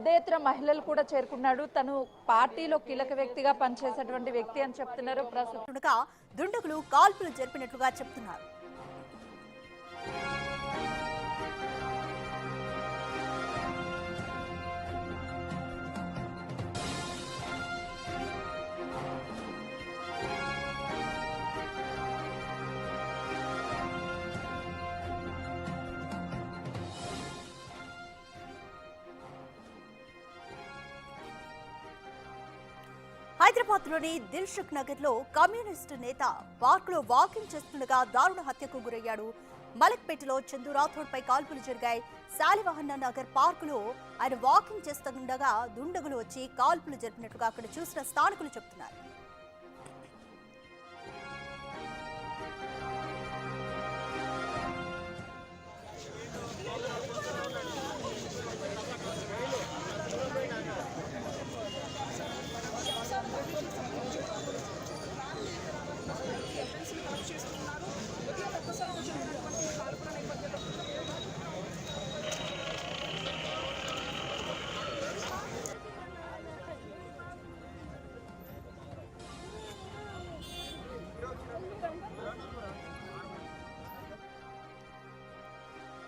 పెద్ద ఎత్తున మహిళలు కూడా చేరుకున్నాడు. తను పార్టీలో కీలక వ్యక్తిగా పనిచేసేటువంటి వ్యక్తి అని చెప్తున్నారు. ప్రస్తుతంగా దుండగులు కాల్పులు జరిపినట్లుగా చెప్తున్నారు. హైదరాబాద్ లోని దిల్సుఖ్ నగర్ లో కమ్యూనిస్టు నేత పార్క్ లో వాకింగ్ చేస్తుండగా దారుణ హత్యకు గురయ్యాడు. మలక్పేటలో చందు రాథోడ్ పై కాల్పులు జరిగాయి. శాలివాహన నగర్ పార్క్ లో ఆయన వాకింగ్ చేస్తుండగా దుండగులు వచ్చి కాల్పులు జరిపినట్లుగా అక్కడ చూసిన స్థానికులు చెబుతున్నారు.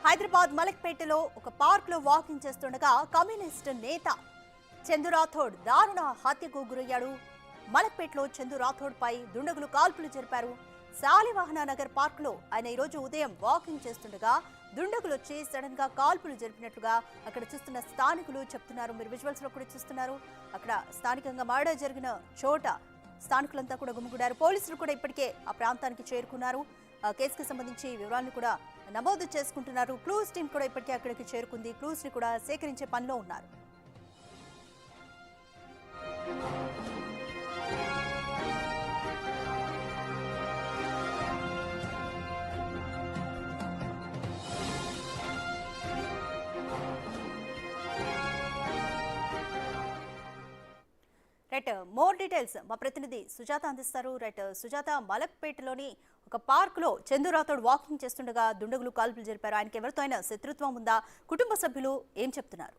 హైదరాబాద్ మలక్పేటలో ఒక పార్క్ లో వాకింగ్ చేస్తుండగా కమ్యూనిస్టు నేత చందు రాథోడ్ దారుణ హత్యకు గురయ్యాడు. మలక్పేటలో చందు రాథోడ్ పై దుండగులు కాల్పులు జరిపారు. శాలివాహన నగర్ పార్క్ లో ఆయన ఈ రోజు ఉదయం వాకింగ్ చేస్తుండగా దుండగులు వచ్చి సడన్ గా కాల్పులు జరిపినట్లుగా అక్కడ చూస్తున్న స్థానికులు చెప్తున్నారు. మీరు విజువల్స్ లో కూడా చూస్తున్నారు. అక్కడ స్థానికంగా మర్డర్ జరిగిన చోట స్థానికులంతా కూడా గుమిగూడారు. పోలీసులు కూడా ఇప్పటికే ఆ ప్రాంతానికి చేరుకున్నారు. కేసుకు సంబంధించి వివరాలను కూడా నమోదు చేసుకుంటున్నారు. క్లూస్ టీం కూడా ఇప్పటికే అక్కడికి చేరుకుంది. క్లూస్ ని కూడా సేకరించే పనిలో ఉన్నారు. రైట్, మోర్ డీటెయిల్స్ మా ప్రతినిధి సుజాత అందిస్తారు. రైట్ సుజాత, మలక్పేటలోని ఒక పార్క్ లో చందు రాథోడ్ వాకింగ్ చేస్తుండగా దుండగులు కాల్పులు జరిపారు. ఆయనకి ఎవరితో అయినా శత్రుత్వం ఉందా? కుటుంబ సభ్యులు ఏం చెప్తున్నారు?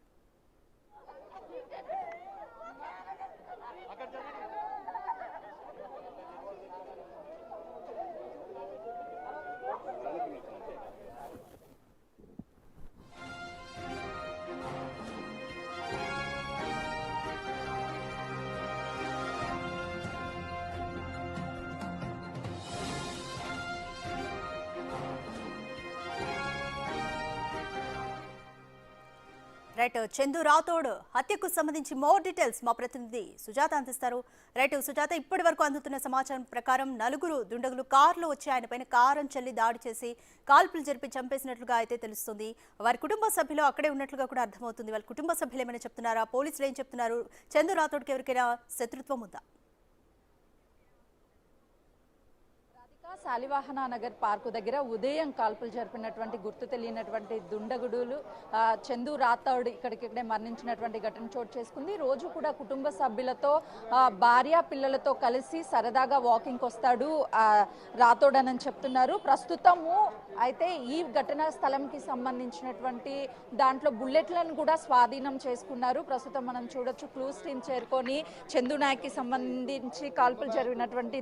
రైట్, చందు రాథోడ్ హత్యకు సంబంధించి మోర్ డీటెయిల్స్ మా ప్రతినిధి సుజాత అందిస్తారు. రైట్ సుజాత, ఇప్పటి వరకు అందుతున్న సమాచారం ప్రకారం నలుగురు దుండగులు కారులో వచ్చి ఆయన పైన కారం చల్లి దాడి చేసి కాల్పులు జరిపి చంపేసినట్లుగా అయితే తెలుస్తుంది. వారి కుటుంబ సభ్యులు అక్కడే ఉన్నట్లుగా కూడా అర్థమవుతుంది. వాళ్ళ కుటుంబ సభ్యులు ఏమైనా చెప్తున్నారా? పోలీసులు ఏం చెప్తున్నారు? చందు రాథోడ్కి ఎవరికైనా శత్రుత్వం ఉందా? శాలివాహన నగర్ పార్కు దగ్గర ఉదయం కాల్పులు జరిపినటువంటి గుర్తు తెలియనటువంటి దుండగుడులు చందు రాథోడ్ ఇక్కడికిక్కడే మరణించినటువంటి ఘటన చోటు చేసుకుంది. రోజు కూడా కుటుంబ సభ్యులతో భార్య పిల్లలతో కలిసి సరదాగా వాకింగ్ వస్తాడు రాథోడ్ అని చెప్తున్నారు. ప్రస్తుతము అయితే ఈ ఘటనా స్థలంకి సంబంధించినటువంటి దాంట్లో బుల్లెట్లను కూడా స్వాధీనం చేసుకున్నారు. ప్రస్తుతం మనం చూడొచ్చు, క్లూస్ టీం చేరుకొని చందు నాయక్కి సంబంధించి కాల్పులు జరిగినటువంటి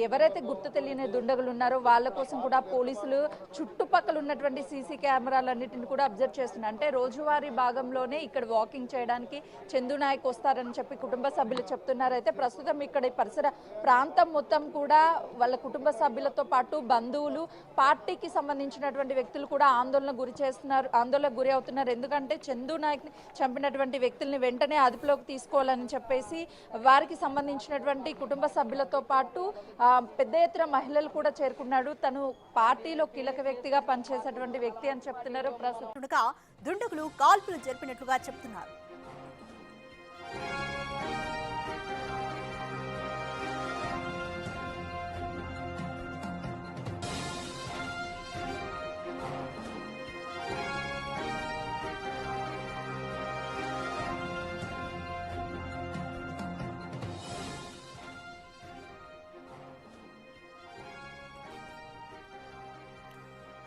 ఎవరైతే గుర్తు తెలియని దుండగులు ఉన్నారో వాళ్ళ కోసం కూడా పోలీసులు చుట్టుపక్కల ఉన్నటువంటి సీసీ కెమెరాలన్నిటిని కూడా అబ్జర్వ్ చేస్తున్నారు. అంటే రోజువారీ భాగంలోనే ఇక్కడ వాకింగ్ చేయడానికి చందు నాయక్ వస్తారని చెప్పి కుటుంబ సభ్యులు చెప్తున్నారు. అయితే ప్రస్తుతం ఇక్కడ పరిసర ప్రాంతం మొత్తం కూడా వాళ్ళ కుటుంబ సభ్యులతో పాటు బంధువులు, పార్టీకి సంబంధించినటువంటి వ్యక్తులు కూడా ఆందోళనకు గురి అవుతున్నారు. ఎందుకంటే చందు నాయక్ ని చంపినటువంటి వ్యక్తుల్ని వెంటనే అదుపులోకి తీసుకోవాలని చెప్పేసి వారికి సంబంధించినటువంటి కుటుంబ సభ్యులతో పాటు పెద్ద ఎత్తున మహిళలు కూడా చేరుకున్నాడు. తను పార్టీలో కీలక వ్యక్తిగా పనిచేసేటువంటి వ్యక్తి అని చెప్తున్నారు. ప్రస్తుతంగా దుండగులు కాల్పులు జరిపినట్లుగా చెప్తున్నారు.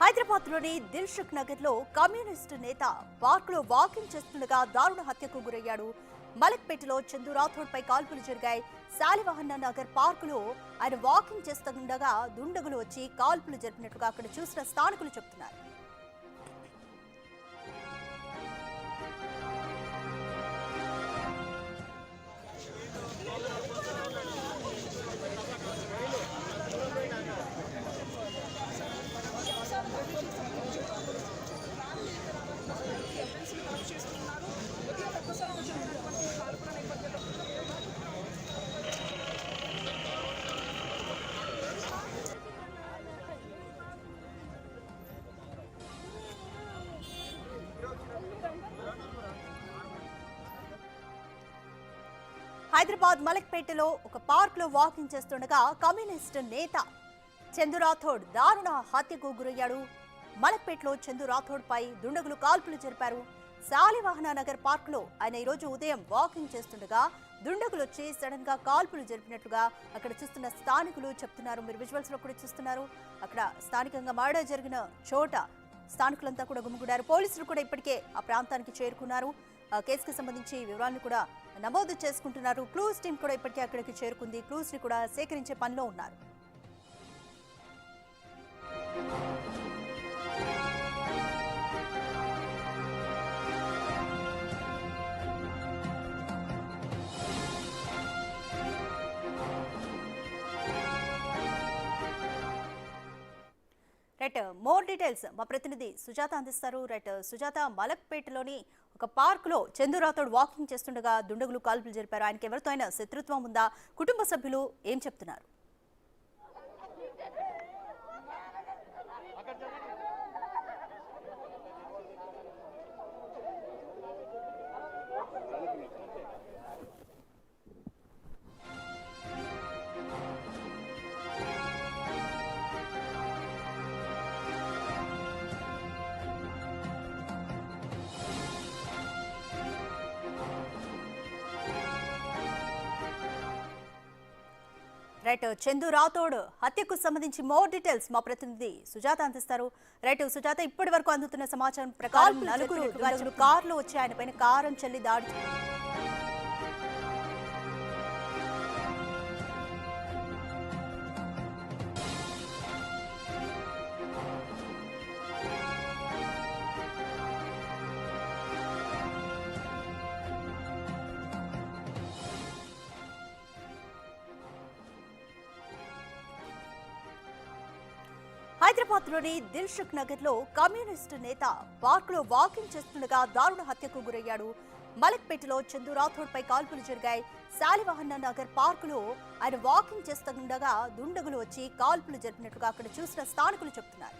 హైదరాబాద్లోని దిల్సుఖ్ నగర్లో కమ్యూనిస్టు నేత పార్కులో వాకింగ్ చేస్తుండగా దారుణ హత్యకు గురయ్యాడు. మలక్పేటలో చందు రాథోడ్పై కాల్పులు జరిగాయి. శాలివాహన నగర్ పార్కులో ఆయన వాకింగ్ చేస్తుండగా దుండగులు వచ్చి కాల్పులు జరిపినట్లుగా అక్కడ చూసిన స్థానికులు చెబుతున్నారు. హైదరాబాద్ మలక్పేటలో ఒక పార్క్ లో వాకింగ్ చేస్తుండగా కమ్యూనిస్టు నేత చందు రాథోడ్ దారుణ హత్యకు గురయ్యాడు. మలక్పేటలో చందు రాథోడ్ పై దుండగులు కాల్పులు జరిపారు. శాలివాహన నగర్ పార్క్ లో ఆయన ఈ రోజు ఉదయం వాకింగ్ చేస్తుండగా దుండగులు వచ్చి సడన్ గా కాల్పులు జరిపినట్లుగా అక్కడ చూస్తున్న స్థానికులు చెప్తున్నారు. మీరు విజువల్స్ లో కూడా చూస్తున్నారు. అక్కడ స్థానికంగా మర్డర్ జరిగిన చోట స్థానికులంతా కూడా గుమిగూడారు. పోలీసులు కూడా ఇప్పటికే ఆ ప్రాంతానికి చేరుకున్నారు. కేసుకు సంబంధించి వివరాలను కూడా నమోదు చేసుకుంటున్నారు. క్లూస్ టీం కూడా ఇప్పటికే అక్కడికి చేరుకుంది. క్లూస్ ని కూడా సేకరించే పనిలో ఉన్నారు. రైట్, మోర్ డీటెయిల్స్ మా ప్రతినిధి సుజాత అందిస్తారు. రైట్ సుజాత, మలక్పేటలోని ఒక పార్క్ లో చందు రాథోడ్ వాకింగ్ చేస్తుండగా దుండగులు కాల్పులు జరిపారు. ఆయనకి ఎవరితో అయినా శత్రుత్వం ఉందా? కుటుంబ సభ్యులు ఏం చెప్తున్నారు? రైట్, చందు రాథోడ్ హత్యకు సంబంధించి మోర్ డీటెయిల్స్ మా ప్రతినిధి సుజాత అందిస్తారు. రైట్ సుజాత, ఇప్పటి వరకు అందుతున్న సమాచారం ప్రకారం నలుగురు కారులో వచ్చి ఆయన పైన కారం చల్లి దాడి హైదరాబాద్ లోని దిల్సుఖ్ నగర్ లో కమ్యూనిస్టు నేత పార్క్ లో వాకింగ్ చేస్తుండగా దారుణ హత్యకు గురయ్యాడు. మలక్పేటలో చందు రాథోడ్ పై కాల్పులు జరిగాయి. శాలివాహన నగర్ పార్కులో ఆయన వాకింగ్ చేస్తుండగా దుండగులు వచ్చి కాల్పులు జరిపినట్లుగా అక్కడ చూసిన స్థానికులు చెబుతున్నారు.